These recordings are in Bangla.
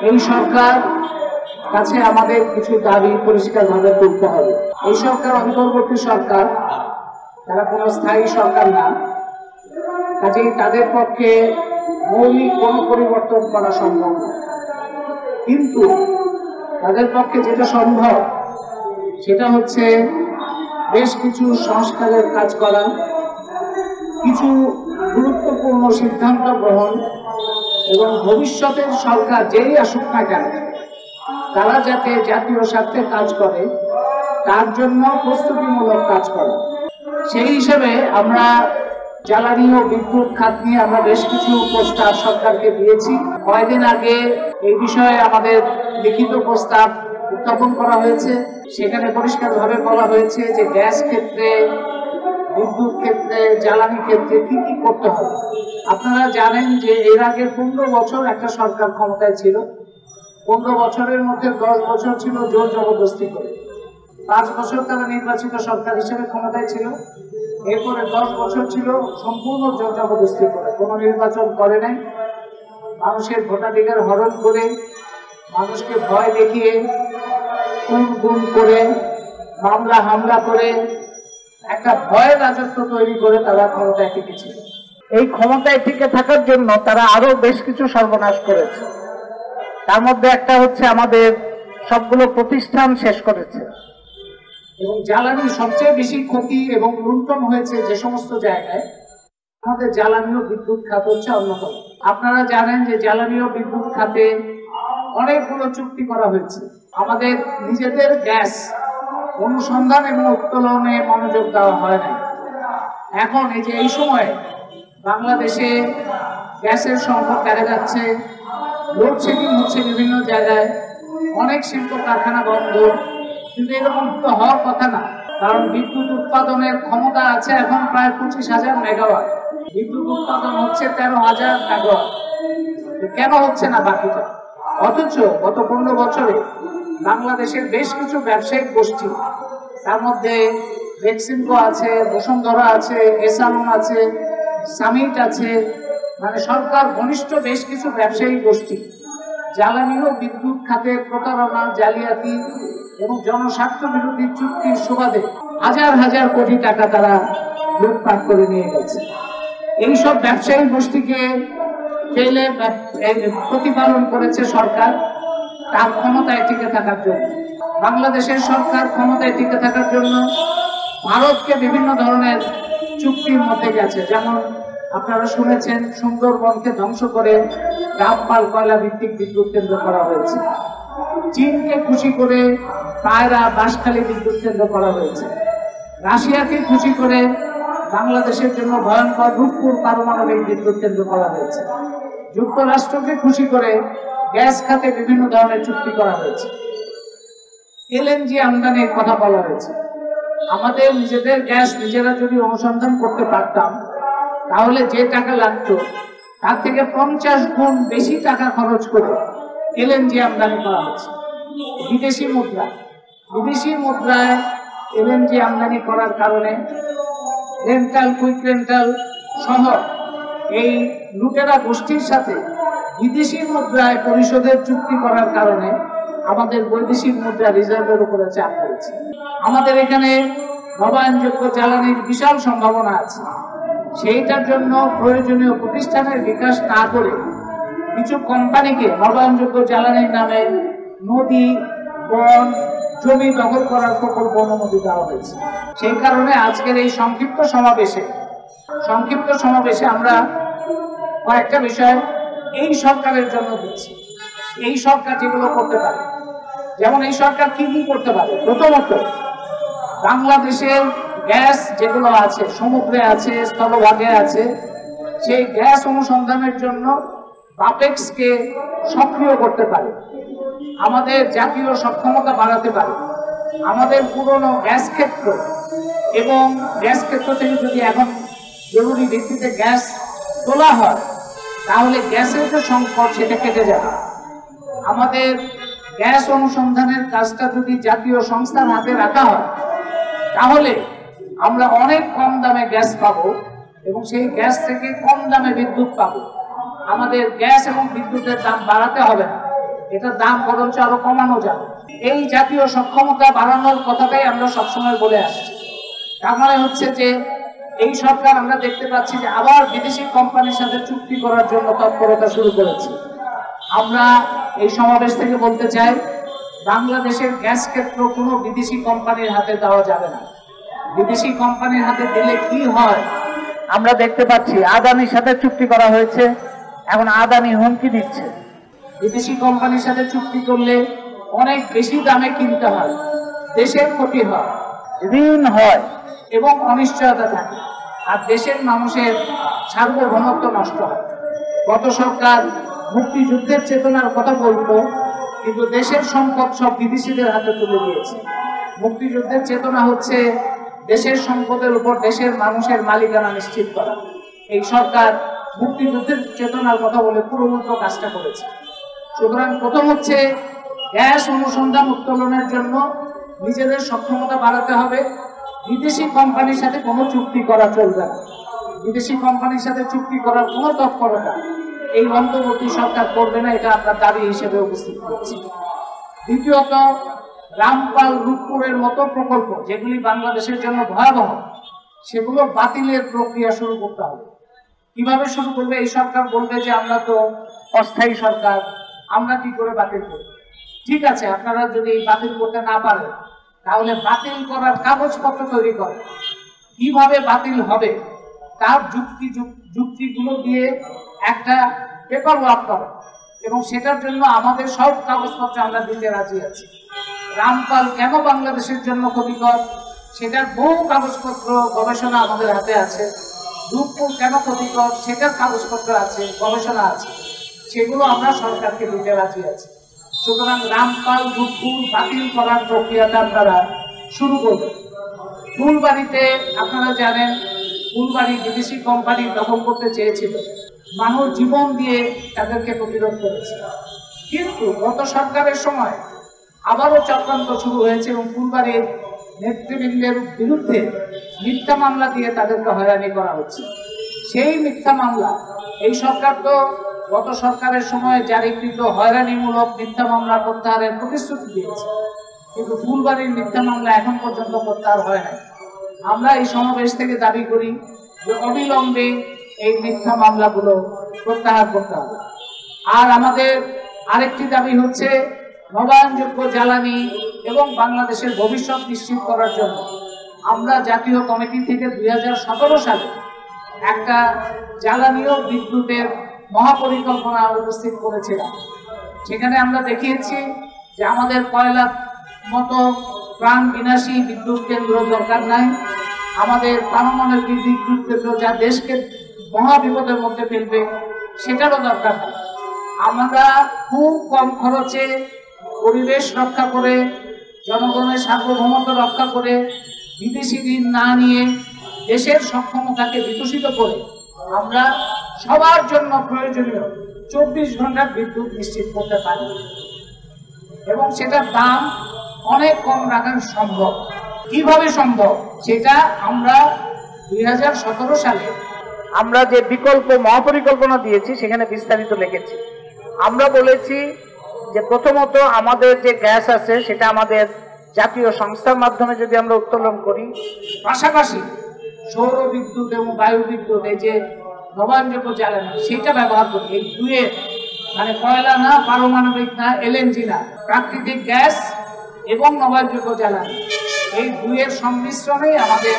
এই সরকার কাছে আমাদের কিছু দাবি পরিষ্কারভাবে তুলতে হবে। এই সরকার অন্তর্বর্তী সরকার, তারা কোনো স্থায়ী সরকার না, কাজেই তাদের পক্ষে মৌলিক কোনো পরিবর্তন করা সম্ভব না। কিন্তু তাদের পক্ষে যেটা সম্ভব সেটা হচ্ছে বেশ কিছু সংস্কারের কাজ করা, কিছু গুরুত্বপূর্ণ সিদ্ধান্ত গ্রহণ এবং ভবিষ্যতের সরকার যেই আসুক না কেন তারা যাতে জাতীয় স্বার্থে কাজ করে তার জন্য প্রস্তুতিমূলক কাজ করা। সেই হিসেবে আমরা জ্বালানি ও বিদ্যুৎ খাত নিয়ে আমরা বেশ কিছু প্রস্তাব সরকারকে দিয়েছি। কয়েকদিন আগে এই বিষয়ে আমাদের লিখিত প্রস্তাব উত্থাপন করা হয়েছে। সেখানে পরিষ্কারভাবে বলা হয়েছে যে গ্যাস ক্ষেত্রে, বিদ্যুৎ ক্ষেত্রে, জ্বালানি ক্ষেত্রে কি কি করতে হবে। আপনারা জানেন যে এর আগে 15 বছর একটা সরকার ক্ষমতায় ছিল। 15 বছরের মধ্যে 10 বছর ছিল জোর জবরদস্তি করে, 5 বছর তারা নির্বাচিত সরকার হিসেবে ক্ষমতায় ছিল। এরপরে 10 বছর ছিল সম্পূর্ণ জোর জবরদস্তি করে, কোনো নির্বাচন করে নাই। মানুষের ভোটাধিকার হরণ করে, মানুষকে ভয় দেখিয়ে, গুম করে, মামলা হামলা করে একটা ভয়ের রাজত্ব তৈরি করে তারা ক্ষমতায় টিকেছিল। এই ক্ষমতায় টিকে থাকার জন্য তারা আরো বেশ কিছু সর্বনাশ করেছে। তার মধ্যে একটা হচ্ছে আমাদের সবগুলো প্রতিষ্ঠান শেষ করেছে এবং জ্বালানি সবচেয়ে বেশি ক্ষতি এবং লুণ্ঠন হয়েছে যে সমস্ত জায়গায়, আমাদের জ্বালানি ও বিদ্যুৎ খাত হচ্ছে অন্যতম। আপনারা জানেন যে জ্বালানি ও বিদ্যুৎ খাতে অনেকগুলো চুক্তি করা হয়েছে। আমাদের নিজেদের গ্যাস অনুসন্ধান এবং উত্তোলনে মনোযোগ দেওয়া হয় না। এখন এই যে এই সময়ে বাংলাদেশে গ্যাসের সংকট দেখা যাচ্ছে, লোডশেডিং হচ্ছে বিভিন্ন জায়গায়, অনেক শিল্প কারখানা বন্ধ, কিন্তু এরকম তো হওয়ার কথা না। কারণ বিদ্যুৎ উৎপাদনের ক্ষমতা আছে এখন প্রায় 25,000 মেগাওয়াট, বিদ্যুৎ উৎপাদন হচ্ছে 13,000 মেগাওয়াট। কেন হচ্ছে না বাকিটা? অথচ গত 15 বছরে বাংলাদেশের বেশ কিছু ব্যবসায়িক গোষ্ঠী, তার মধ্যে বেক্সিমকো আছে, বসুন্ধরা আছে, এসালন আছে, সামিট আছে, মানে সরকার ঘনিষ্ঠ বেশ কিছু ব্যবসায়ী গোষ্ঠী জ্বালানি ও বিদ্যুৎ খাতে প্রতারণা, জালিয়াতি এবং জনস্বার্থ বিরোধী চুক্তির সুবাদে হাজার হাজার কোটি টাকা তারা লুটপাট করে নিয়ে গেছে। এইসব ব্যবসায়ী গোষ্ঠীকে জেলে প্রতিপালন করেছে সরকার তার ক্ষমতায় টিকে থাকার জন্য। বাংলাদেশের সরকার ক্ষমতায় টিকে থাকার জন্য ভারতকে বিভিন্ন ধরনের চুক্তির মধ্যে গেছে। যেমন আপনারা শুনেছেন সুন্দরবনকে ধ্বংস করে রামপাল কয়লা ভিত্তিক বিদ্যুৎ কেন্দ্র করা হয়েছে। চীনকে খুশি করে পায়রা বাঁশখালী বিদ্যুৎ কেন্দ্র করা হয়েছে। রাশিয়াকে খুশি করে বাংলাদেশের জন্য ভয়ঙ্কর রূপপুর পারমাণবিক বিদ্যুৎ কেন্দ্র করা হয়েছে। যুক্তরাষ্ট্রকে খুশি করে গ্যাস খাতে বিভিন্ন ধরনের চুক্তি করা হয়েছে। এলএনজি আমদানির কথা বলা হয়েছে। আমাদের নিজেদের গ্যাস নিজেরা যদি অনুসন্ধান করতে পারতাম তাহলে যে টাকা লাগতো তার থেকে 50 গুণ বেশি টাকা খরচ করে এলএনজি আমদানি করা হচ্ছে। বিদেশি মুদ্রায় এলএনজি আমদানি করার কারণে রেন্টাল, কুইক রেন্টাল সহ এই লুটেরা গোষ্ঠীর সাথে বিদেশি মুদ্রায় পরিশোধের চুক্তি করার কারণে আমাদের বৈদেশিক মুদ্রা রিজার্ভের উপরে চাপ পড়েছে। আমাদের এখানে নবায়নযোগ্য জ্বালানির বিশাল সম্ভাবনা আছে। সেইটার জন্য প্রয়োজনীয় প্রতিষ্ঠানের বিকাশ না করে কিছু কোম্পানিকে নবায়নযোগ্য জ্বালানির নামে নদী, বন, জমি দখল করার প্রকল্প অনুমতি দেওয়া হয়েছে। সেই কারণে আজকের এই সংক্ষিপ্ত সমাবেশে আমরা কয়েকটা বিষয় এই সরকারের জন্য দিচ্ছি। এই সরকার যেগুলো করতে পারে, যেমন এই সরকার কি কি করতে পারে। প্রথমত, বাংলাদেশের গ্যাস যেগুলো আছে, সমুদ্রে আছে, স্থলভাগে আছে, সেই গ্যাস অনুসন্ধানের জন্য বাপেক্সকে সক্রিয় করতে পারে, আমাদের জাতীয় সক্ষমতা বাড়াতে পারে। আমাদের পুরনো গ্যাস ক্ষেত্র এবং গ্যাস ক্ষেত্র থেকে যদি এখন জরুরি ভিত্তিতে গ্যাস তোলা হয় তাহলে গ্যাসের যে সংকট সেটা কেটে যাবে। আমাদের গ্যাস অনুসন্ধানের কাজটা যদি জাতীয় সংস্থার হাতে রাখা হয় তাহলে আমরা অনেক কম দামে গ্যাস পাবো এবং সেই গ্যাস থেকে কম দামে বিদ্যুৎ পাবো। আমাদের গ্যাস এবং বিদ্যুতের দাম বাড়াতে হবে না, এটার দাম বরঞ্চ আরো কমানো যাবে। এই জাতীয় সক্ষমতা বাড়ানোর কথাটাই আমরা সবসময় বলে আসছি। তার মানে হচ্ছে যে এই সরকার আমরা দেখতে পাচ্ছি যে আবার বিদেশি কোম্পানির সাথে চুক্তি করার জন্য তৎপরতা শুরু করেছে। আমরা এই সমাবেশ থেকে বলতে চাই, বাংলাদেশের গ্যাস ক্ষেত্র কোনো বিদেশি কোম্পানির হাতে দেওয়া যাবে না। বিদেশি কোম্পানির হাতে দিলে কি হয় আমরা দেখতে পাচ্ছি। আদানির সাথে চুক্তি করা হয়েছে, এখন আদানি হুমকি দিচ্ছে বিদেশি কোম্পানির সাথে চুক্তি করলে অনেক বেশি দামে কিনতে হয়, দেশের ক্ষতি হয়, ঋণ হয় এবং অনিশ্চয়তা থাকে, আর দেশের মানুষের সার্বভৌমত্ব নষ্ট হয়। গত সরকার মুক্তিযুদ্ধের চেতনার কথা বলতো, কিন্তু দেশের সম্পদ সব বিদেশিদের হাতে তুলে দিয়েছে। মুক্তিযুদ্ধের চেতনা হচ্ছে দেশের সম্পদের উপর দেশের মানুষের মালিকানা নিশ্চিত করা। এই সরকার মুক্তিযুদ্ধের চেতনার কথা বলে পুরো উল্টো কাজটা করেছে। সুতরাং প্রথম হচ্ছে গ্যাস অনুসন্ধান উত্তোলনের জন্য নিজেদের সক্ষমতা বাড়াতে হবে। বিদেশি কোম্পানির সাথে কোনো চুক্তি করা চলবে না। বিদেশি কোম্পানির সাথে চুক্তি করার কোনো তৎপরতা এই অন্তর্বর্তী সরকার করবে না, এটা আপনার দাবি হিসেবে উপস্থিত করছি। দ্বিতীয়ত, রামপাল রূপপুরের মতো প্রকল্প যেগুলি বাংলাদেশের জন্য ভয়াবহ, সেগুলো বাতিলের প্রক্রিয়া শুরু করতে হবে। কিভাবে শুরু করবে? এই সরকার বলবে যে আমরা তো অস্থায়ী সরকার, আমরা কি করে বাতিল করব? ঠিক আছে, আপনারা যদি বাতিল করতে না পারেন তাহলে বাতিল করার কাগজপত্র তৈরি করেন। কিভাবে বাতিল হবে তার যুক্তিগুলো দিয়ে একটা পেপার ওয়ার্ক করেন, এবং সেটার জন্য আমাদের সব কাগজপত্র আমরা দিতে রাজি আছি। রামপাল কেন বাংলাদেশের জন্য ক্ষতিকর সেটার বহু কাগজপত্র গবেষণা আমাদের হাতে আছে। রূপপুর কেন ক্ষতিকর সেটার কাগজপত্র আছে, গবেষণা আছে, সেগুলো আমরা সরকারকে দিতে রাজি আছি। সুতরাং রামপাল রূপপুর বাতিল করার প্রক্রিয়াটা আপনারা শুরু করবেন। ফুলবাড়িতে আপনারা জানেন, ফুলবাড়ি বিদেশি কোম্পানি দখল করতে চেয়েছিল, মানুষ জীবন দিয়ে তাদেরকে প্রতিরোধ করেছে। কিন্তু গত সরকারের সময় আবারও চক্রান্ত শুরু হয়েছে এবং ফুলবাড়ির নেতৃবৃন্দের বিরুদ্ধে মিথ্যা মামলা দিয়ে তাদেরকে হয়রানি করা হচ্ছে। সেই মিথ্যা মামলা এই সরকার তো গত সরকারের সময় জারিকৃত হয়রানিমূলক মিথ্যা মামলা প্রত্যাহারের প্রতিশ্রুতি দিয়েছে, কিন্তু ফুলবাড়ির মিথ্যা মামলা এখন পর্যন্ত প্রত্যাহার হয় নাই। আমরা এই সমাবেশ থেকে দাবি করি যে অবিলম্বে এই মিথ্যা মামলাগুলো প্রত্যাহার করতে হবে। আর আমাদের আরেকটি দাবি হচ্ছে নবায়নযোগ্য জ্বালানি এবং বাংলাদেশের ভবিষ্যৎ নিশ্চিত করার জন্য আমরা জাতীয় কমিটি থেকে 2017 সালে একটা জ্বালানি ও বিদ্যুতের মহাপরিকল্পনা উপস্থিত করেছিলাম। সেখানে আমরা দেখিয়েছি যে আমাদের কয়লার মতো প্রাণ বিনাশী বিদ্যুৎ কেন্দ্র দরকার নাই, আমাদের পারমাণবিক বিদ্যুৎ কেন্দ্র যা দেশকে মহা বিপদের মধ্যে ফেলবে সেটারও দরকার নেই। আমরা খুব কম খরচে পরিবেশ রক্ষা করে, জনগণের সার্বভৌমত্ব রক্ষা করে, বিদেশি ঋণ না নিয়ে দেশের সক্ষমতাকে বিকশিত করে আমরা সবার জন্য প্রয়োজনীয় 24 ঘন্টার বিদ্যুৎ নিশ্চিত করতে পারি, এবং সেটার দাম অনেক কম রাখা সম্ভব। কিভাবে সম্ভব সেটা আমরা 2017 সালে আমরা যে বিকল্প মহাপরিকল্পনা দিয়েছি সেখানে বিস্তারিত লিখেছি। আমরা বলেছি যে প্রথমত আমাদের যে গ্যাস আছে সেটা আমাদের জাতীয় সংস্থার মাধ্যমে যদি আমরা উত্তোলন করি, পাশাপাশি সৌর বিদ্যুৎ এবং বায়ু বিদ্যুৎ, এই যে নবায়নযোগ্য জ্বালানি, সেটা ব্যবহার করি। এই দুয়ের মানে কয়লা না, পারমাণবিক না, এলএনজি না, প্রাকৃতিক গ্যাস এবং নবায়নযোগ্য জ্বালানি, এই দুয়ের সংমিশ্রণেই আমাদের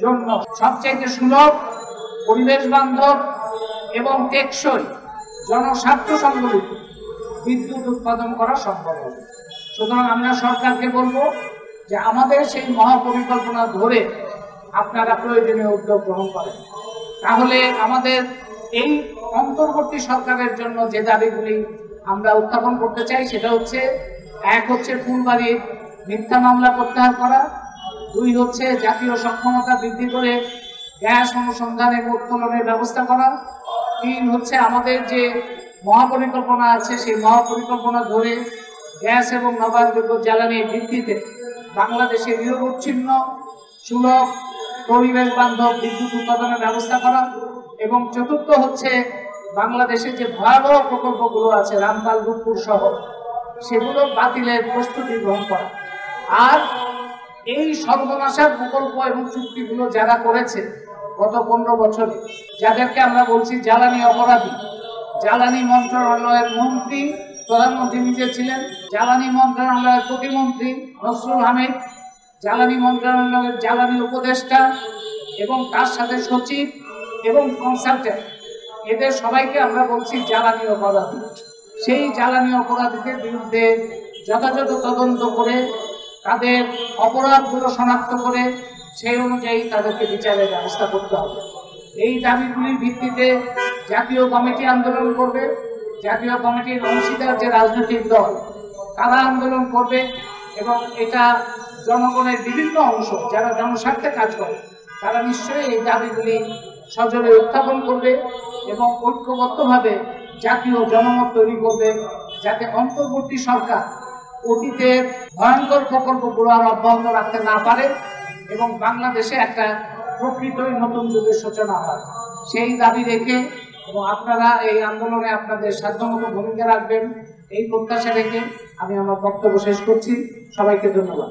জন্য সবচেয়ে সুলভ, পরিবেশ বান্ধব এবং টেকসই জনস্বার্থ সংবলিত বিদ্যুৎ উৎপাদন করা সম্ভব হবে। সুতরাং আমরা সরকারকে বলবো যে আমাদের সেই মহাপরিকল্পনা ধরে আপনারা প্রয়োজনীয় উদ্যোগ গ্রহণ করেন। তাহলে আমাদের এই অন্তর্বর্তী সরকারের জন্য যে দাবিগুলি আমরা উত্থাপন করতে চাই সেটা হচ্ছে, এক হচ্ছে ফুলবাড়ির মিথ্যা মামলা প্রত্যাহার করা, দুই হচ্ছে জাতীয় সক্ষমতা বৃদ্ধি করে গ্যাস অনুসন্ধান এবং উত্তোলনের ব্যবস্থা করা, তিন হচ্ছে আমাদের যে মহাপরিকল্পনা আছে সেই মহাপরিকল্পনা ধরে গ্যাস এবং নবায়নযোগ্য জ্বালানির ভিত্তিতে বাংলাদেশে নিরবচ্ছিন্ন সুলভ পরিবেশ বান্ধব বিদ্যুৎ উৎপাদনের ব্যবস্থা করা, এবং চতুর্থ হচ্ছে বাংলাদেশে যে ভয়াবহ প্রকল্পগুলো আছে রামপাল রূপপুর সহ সেগুলো বাতিলের প্রস্তুতি গ্রহণ করা। আর এই সর্বনাশার প্রকল্প এবং চুক্তিগুলো যারা করেছে গত 15 বছরে, যাদেরকে আমরা বলছি জ্বালানি অপরাধী, জ্বালানি মন্ত্রণালয়ের মন্ত্রী, প্রধানমন্ত্রী নিজে ছিলেন, জ্বালানি মন্ত্রণালয়ের প্রতিমন্ত্রী নসরুল হামিদ, জ্বালানি মন্ত্রণালয়ের জ্বালানি উপদেষ্টা এবং তার সাথে সচিব এবং কনসালটেন্ট, এদের সবাইকে আমরা বলছি জ্বালানি অপরাধী। সেই জ্বালানি অপরাধীদের বিরুদ্ধে যথাযথ তদন্ত করে তাদের অপরাধগুলো শনাক্ত করে সেই অনুযায়ী তাদেরকে বিচারের ব্যবস্থা করতে হবে। এই দাবিগুলির ভিত্তিতে জাতীয় কমিটি আন্দোলন করবে। জাতীয় কমিটির অংশীদার যে রাজনৈতিক দল তারা আন্দোলন করবে এবং এটা জনগণের বিভিন্ন অংশ যারা জনস্বার্থে কাজ করে তারা নিশ্চয়ই এই দাবিগুলি সজোরে উত্থাপন করবে এবং ঐক্যবদ্ধভাবে জাতীয় জনমত তৈরি করবে, যাতে অন্তর্বর্তী সরকার অতীতের ভয়ঙ্কর প্রকল্পগুলো আর অব্যাহত রাখতে না পারে এবং বাংলাদেশে একটা প্রকৃতই নতুন যুগের সূচনা হয়। সেই দাবি রেখে এবং আপনারা এই আন্দোলনে আপনাদের সাধ্যমতো ভূমিকা রাখবেন এই প্রত্যাশা রেখে আমি আমার বক্তব্য শেষ করছি। সবাইকে ধন্যবাদ।